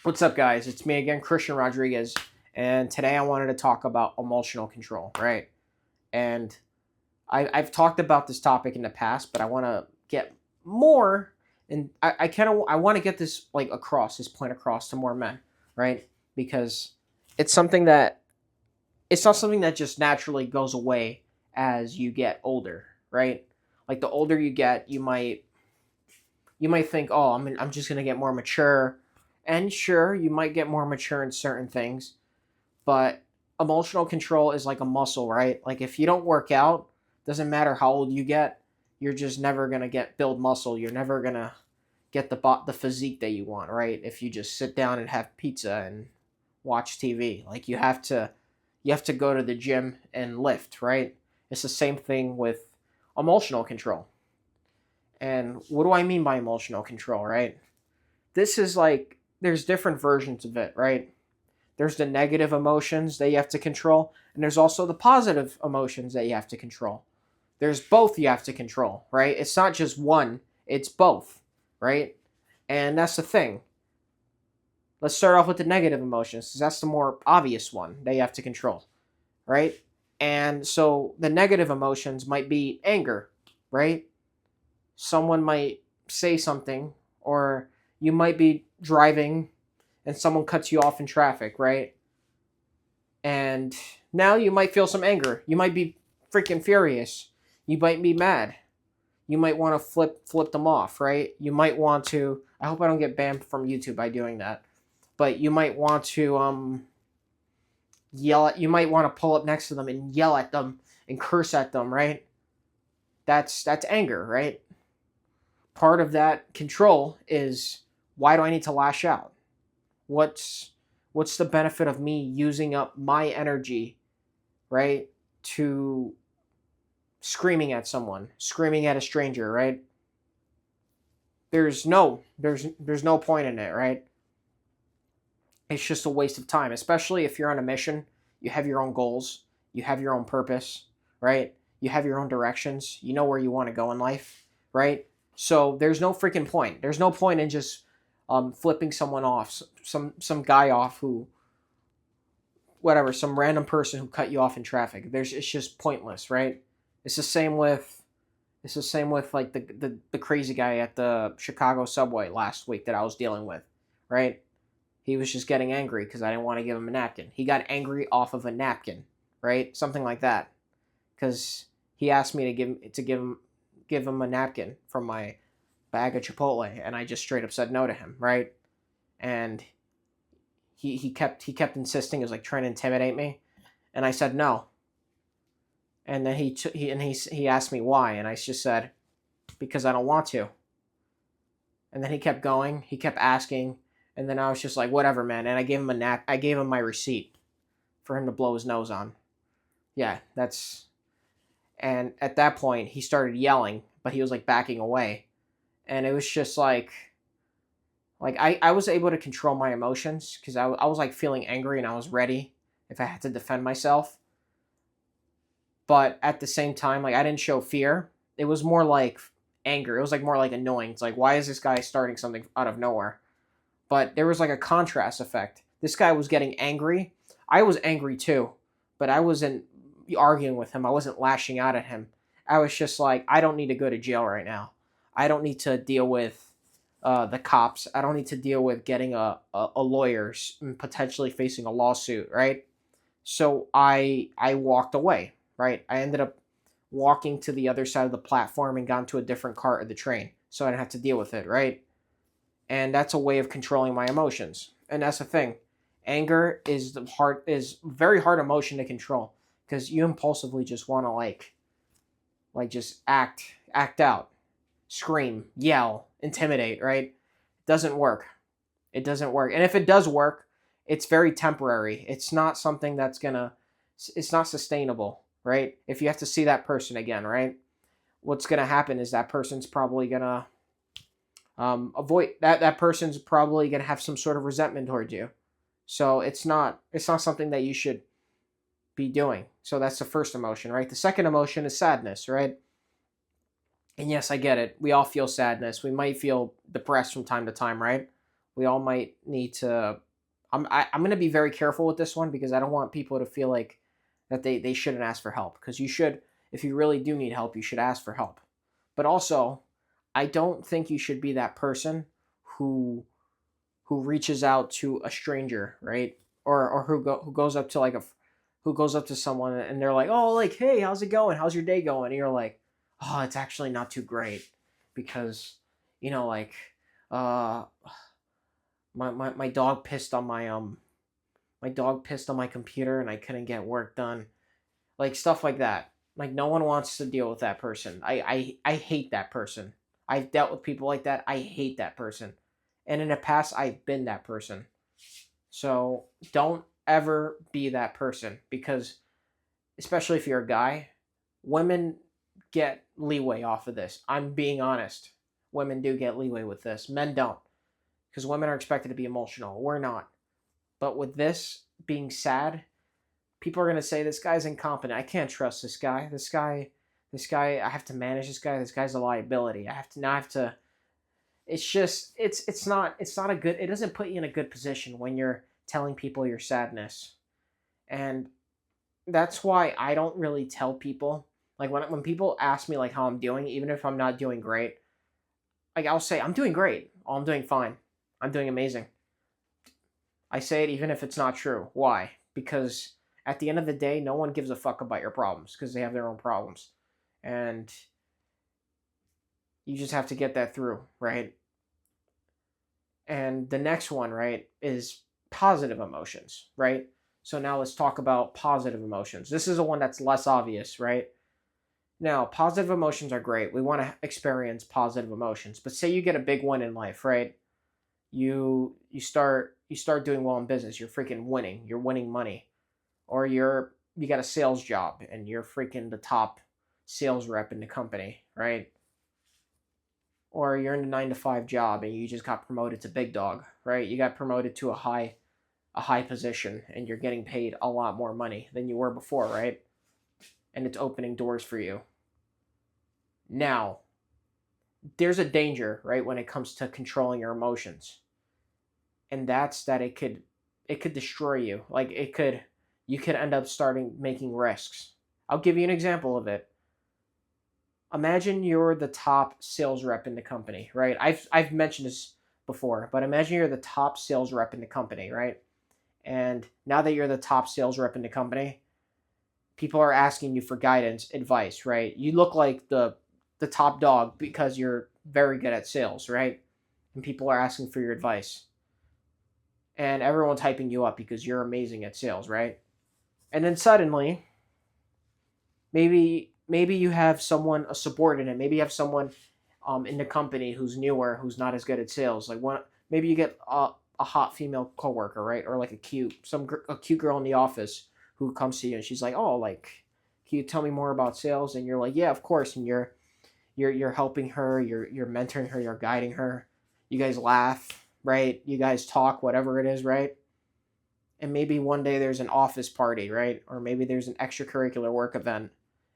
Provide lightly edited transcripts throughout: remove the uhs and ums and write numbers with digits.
What's up, guys? It's me again, Christian Rodriguez, and today I wanted to talk about emotional control, right? And I've talked about this topic in the past, but I want to get more, and I kind of I want to get this this point across to more men, right? Because it's something that it's not something that just naturally goes away as you get older, right? Like the older you get, you might think, oh, I'm just gonna get more mature, and sure, you might get more mature in certain things, but emotional control is like a muscle, right? Like if you don't work out, doesn't matter how old you get, you're just never gonna get build muscle. You're never gonna get the physique that you want, right? If you just sit down and have pizza and watch TV, like you have to go to the gym and lift, right? It's the same thing with emotional control. And what do I mean by emotional control, right? This is like there's different versions of it, right? There's the negative emotions that you have to control, and there's also the positive emotions that you have to control. There's both you have to control, right? It's not just one, it's both, right? And that's the thing. Let's start off with the negative emotions because that's the more obvious one that you have to control, right? And so the negative emotions might be anger, right? Someone might say something, or you might be driving and someone cuts you off in traffic, right? And now you might feel some anger. You might be freaking furious. You might be mad. You might want to flip them off, right? You might want to. I hope I don't get banned from YouTube by doing that. But you might want to yell at. You might want to pull up next to them and yell at them and curse at them, right? That's anger, right? Part of that control is, why do I need to lash out? What's what's the benefit of me using up my energy, right, to screaming at someone, screaming at a stranger, right? There's no point in it, right? It's just a waste of time, especially if you're on a mission, you have your own goals, you have your own purpose, right? You have your own directions, you know where you want to go in life, right? So there's no freaking point. There's no point in just flipping someone off, some guy off who whatever, some random person who cut you off in traffic. It's just pointless, right? It's the same with it's the same with like the crazy guy at the Chicago subway last week that I was dealing with, right? He was just getting angry because I didn't want to give him a napkin. He got angry off of a napkin, right? Something like that, because he asked me to give him a napkin from my bag of Chipotle, and I just straight up said no to him, right? And he kept insisting. He was like trying to intimidate me, and I said no. And then he asked me why, and I just said because I don't want to. And then he kept going. He kept asking, and then I was just like, whatever, man. And I gave him I gave him my receipt for him to blow his nose on. Yeah, that's. And at that point, he started yelling, but he was like backing away, and it was just like I was able to control my emotions because I was like feeling angry and I was ready if I had to defend myself. But at the same time, like I didn't show fear. It was more like anger. It was like more like annoying. It's like, why is this guy starting something out of nowhere? But there was like a contrast effect. This guy was getting angry. I was angry too, but I wasn't arguing with him. I wasn't lashing out at him. I was just like, I don't need to go to jail right now. I don't need to deal with the cops. I don't need to deal with getting a lawyer and potentially facing a lawsuit, right? So I walked away, right? I ended up walking to the other side of the platform and got into a different cart of the train so I didn't have to deal with it, right? And that's a way of controlling my emotions. And that's the thing. Anger is very hard emotion to control because you impulsively just want to like just act out, scream, yell, intimidate, right? It doesn't work. It doesn't work. And if it does work, it's very temporary. It's not something it's not sustainable, right? If you have to see that person again, right? What's going to happen is that person's probably going to avoid that person's probably going to have some sort of resentment toward you. So it's not something that you should be doing. So that's the first emotion, right? The second emotion is sadness, right? And yes, I get it. We all feel sadness. We might feel depressed from time to time, right? We all might need to. I'm going to be very careful with this one because I don't want people to feel like that they shouldn't ask for help, because you should. If you really do need help, you should ask for help. But also, I don't think you should be that person who reaches out to a stranger, right? Or who goes up to like a who goes up to someone and they're like, "Oh, like, hey, how's it going? How's your day going?" And you're like, "Oh, it's actually not too great because, like, uh, my dog pissed on my dog pissed on my computer and I couldn't get work done." Like stuff like that. Like no one wants to deal with that person. I hate that person. I've dealt with people like that. I hate that person. And in the past I've been that person. So don't ever be that person, because especially if you're a guy, women get leeway off of this. I'm being honest. Women do get leeway with this. Men don't, because women are expected to be emotional. We're not. But with this being sad, people are going to say this guy's incompetent. I can't trust this guy. This guy, I have to manage this guy. This guy's a liability. I have to. It's just it's not a good. It doesn't put you in a good position when you're telling people your sadness. And that's why I don't really tell people, like when people ask me like how I'm doing, even if I'm not doing great, like I'll say I'm doing great. Oh, I'm doing fine. I'm doing amazing. I say it even if it's not true. Why? Because at the end of the day, no one gives a fuck about your problems because they have their own problems. And you just have to get that through, right? And the next one, right, is positive emotions, right? So now let's talk about positive emotions. This is the one that's less obvious, right? Now, positive emotions are great. We want to experience positive emotions. But say you get a big win in life, right? You start doing well in business. You're freaking winning. You're winning money. Or you got a sales job and you're freaking the top sales rep in the company, right? Or you're in a 9 to 5 job and you just got promoted to big dog, right? You got promoted to a high position and you're getting paid a lot more money than you were before, right? And it's opening doors for you. Now, there's a danger, right, when it comes to controlling your emotions. And that's that it could destroy you. Like you could end up starting making risks. I'll give you an example of it. Imagine you're the top sales rep in the company, right? I've mentioned this before, but imagine you're the top sales rep in the company, right? And now that you're the top sales rep in the company, people are asking you for guidance, advice, right? You look like the top dog because you're very good at sales, right? And people are asking for your advice. And everyone's hyping you up because you're amazing at sales, right? And then suddenly, maybe you have someone, a subordinate, maybe you have someone in the company who's newer, who's not as good at sales. Like one, maybe you get a hot female coworker, right? Or like a cute girl in the office who comes to you and she's like, "Oh, like, can you tell me more about sales?" And you're like, "Yeah, of course." And you're helping her, you're mentoring her, you're guiding her. You guys laugh, right? You guys talk, whatever it is, right? And maybe one day there's an office party, right? Or maybe there's an extracurricular work event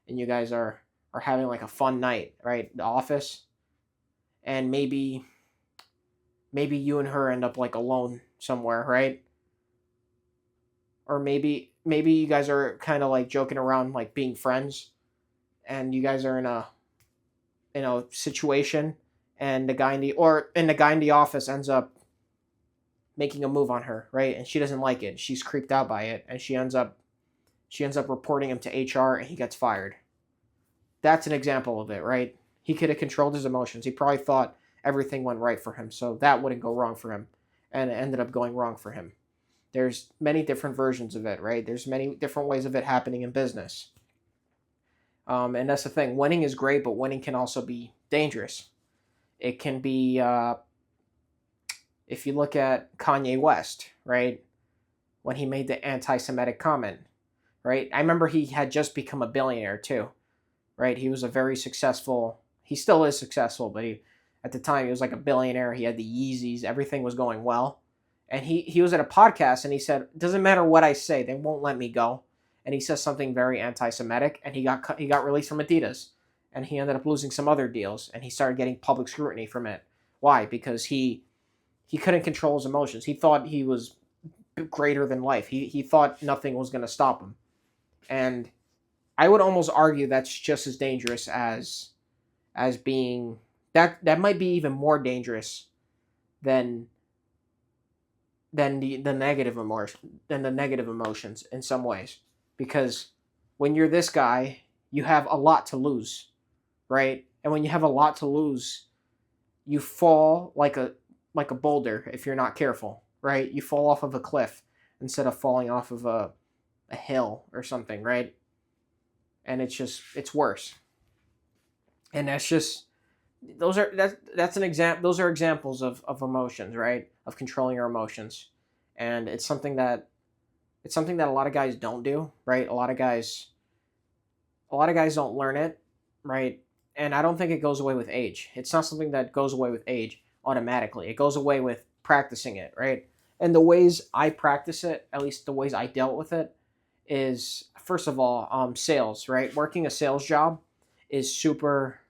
and you guys are having like a fun night, right? The office. And maybe you and her end up like alone somewhere, right? Or maybe you guys are kind of like joking around, like being friends, and you guys are in a situation, and the guy in the office ends up making a move on her, right? And she doesn't like it. She's creeped out by it, and she ends up reporting him to HR, and he gets fired. That's an example of it, right? He could have controlled his emotions. He probably thought everything went right for him, so that wouldn't go wrong for him, and it ended up going wrong for him. There's many different versions of it, right? There's many different ways of it happening in business. And that's the thing. Winning is great, but winning can also be dangerous. It can be, if you look at Kanye West, right? When he made the anti Semitic comment, right? I remember he had just become a billionaire too, right? He was a very successful, he still is successful, but at the time, he was like a billionaire. He had the Yeezys, everything was going well. And he was at a podcast and he said, "It doesn't matter what I say, they won't let me go." And he says something very anti-Semitic, and he got released from Adidas, and he ended up losing some other deals, and he started getting public scrutiny from it. Why? Because He couldn't control his emotions. He thought he was greater than life. He thought nothing was going to stop him. And I would almost argue that's just as dangerous as being that might be even more dangerous than the negative emotion than the negative emotions in some ways, because when you're this guy, you have a lot to lose, right? And when you have a lot to lose, you fall like a boulder if you're not careful, right? You fall off of a cliff instead of falling off of a hill or something, right? And it's worse. And that's an example. Those are examples of emotions, right? Of controlling your emotions. And it's something that a lot of guys don't do, right? A lot of guys don't learn it, right? And I don't think it goes away with age. It's not something that goes away with age automatically. It goes away with practicing it, right? And the ways I practice it, at least the ways I dealt with it, is first of all, sales, right? Working a sales job is super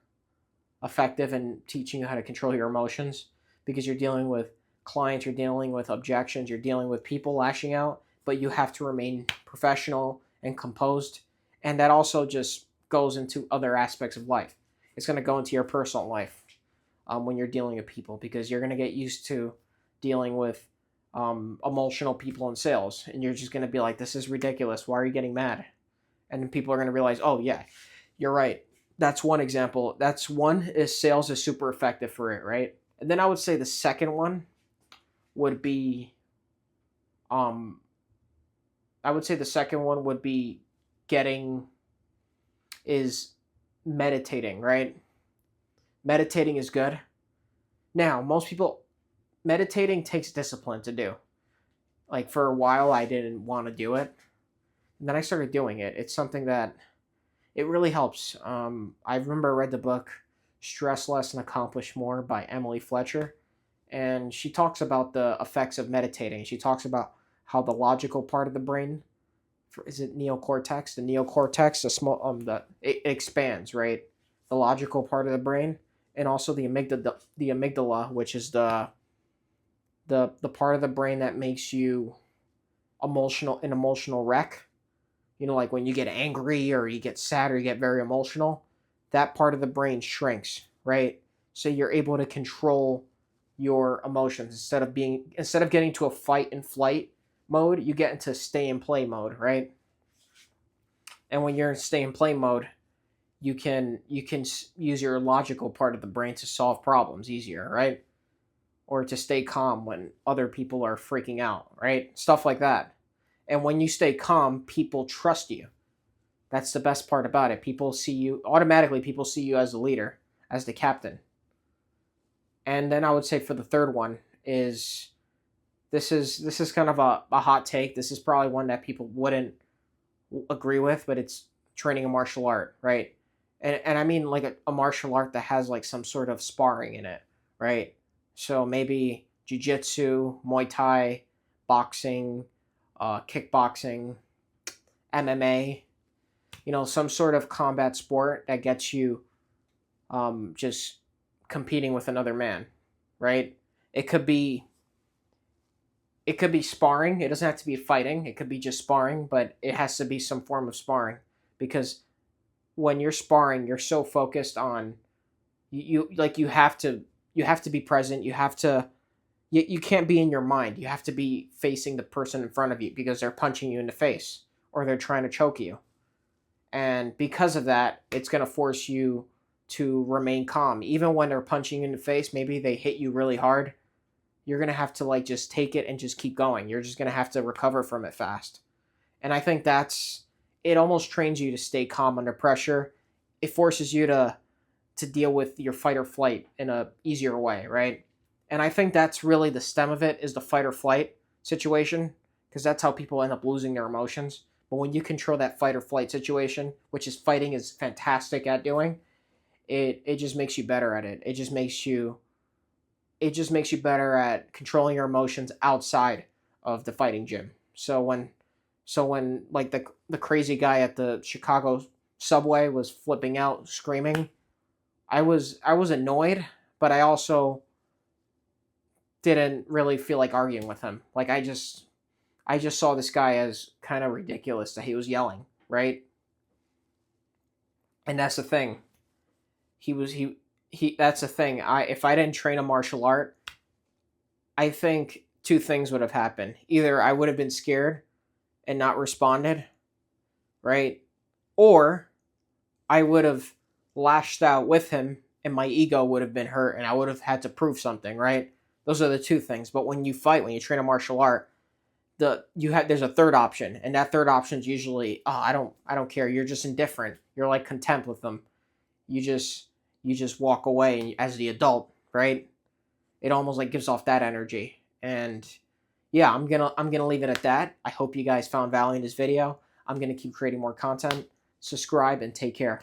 effective in teaching you how to control your emotions, because you're dealing with clients, you're dealing with objections, you're dealing with people lashing out, but you have to remain professional and composed. And that also just goes into other aspects of life. It's going to go into your personal life, when you're dealing with people, because you're going to get used to dealing with emotional people in sales, and you're just going to be like, this is ridiculous. Why are you getting mad? And then people are going to realize, oh, yeah, you're right. That's one example. That's one is sales is super effective for it, right? And then I would say the second one would be, um, I would say the second one would be getting is meditating, right? Meditating is good. Now, most people, meditating takes discipline to do. Like for a while, I didn't want to do it, and then I started doing it. It's something that it really helps. I remember I read the book "Stress Less and Accomplish More" by Emily Fletcher, and she talks about the effects of meditating. She talks about how the logical part of the brain, is it neocortex? The neocortex, the small it expands, right? The logical part of the brain, and also the amygdala, which is the part of the brain that makes you an emotional wreck. You know, like when you get angry or you get sad or you get very emotional, that part of the brain shrinks, right? So you're able to control your emotions instead of getting to a fight and flight mode, you get into stay and play mode, right? And when you're in stay and play mode, you can use your logical part of the brain to solve problems easier, right? Or to stay calm when other people are freaking out, right? Stuff like that. And when you stay calm, people trust you. That's the best part about it. People see you as the leader, as the captain. And then I would say for the third one is this is kind of a hot take. This is probably one that people wouldn't agree with, but it's training a martial art, right? And I mean like a martial art that has like some sort of sparring in it, right? So maybe jujitsu, Muay Thai, boxing, kickboxing, MMA, some sort of combat sport that gets you just competing with another man, right? It could be it could be sparring. It doesn't have to be fighting. It could be just sparring, but it has to be some form of sparring, because when you're sparring, you're so focused on you have to be present. You can't be in your mind. You have to be facing the person in front of you because they're punching you in the face or they're trying to choke you. And because of that, it's going to force you to remain calm. Even when they're punching you in the face, maybe they hit you really hard. You're going to have to like just take it and just keep going. You're just going to have to recover from it fast. And I think it almost trains you to stay calm under pressure. It forces you to deal with your fight or flight in a easier way, right? And I think that's really the stem of it, is the fight or flight situation, because that's how people end up losing their emotions. But when you control that fight or flight situation, which is fighting is fantastic at doing, it just makes you better at it. It just makes you better at controlling your emotions outside of the fighting gym. So when like the crazy guy at the Chicago subway was flipping out, screaming, I was annoyed, but I also didn't really feel like arguing with him. Like I just saw this guy as kind of ridiculous that he was yelling, right? And that's the thing. He that's the thing. If I didn't train a martial art, I think two things would have happened. Either I would have been scared and not responded, right? Or I would have lashed out with him and my ego would have been hurt and I would have had to prove something, right? Those are the two things. But when you fight, when you train a martial art, there's a third option, and that third option is usually, oh, I don't care. You're just indifferent. You're like contempt with them. You just walk away as the adult, right? It almost like gives off that energy. And yeah, I'm gonna leave it at that. I hope you guys found value in this video. I'm gonna keep creating more content. Subscribe and take care.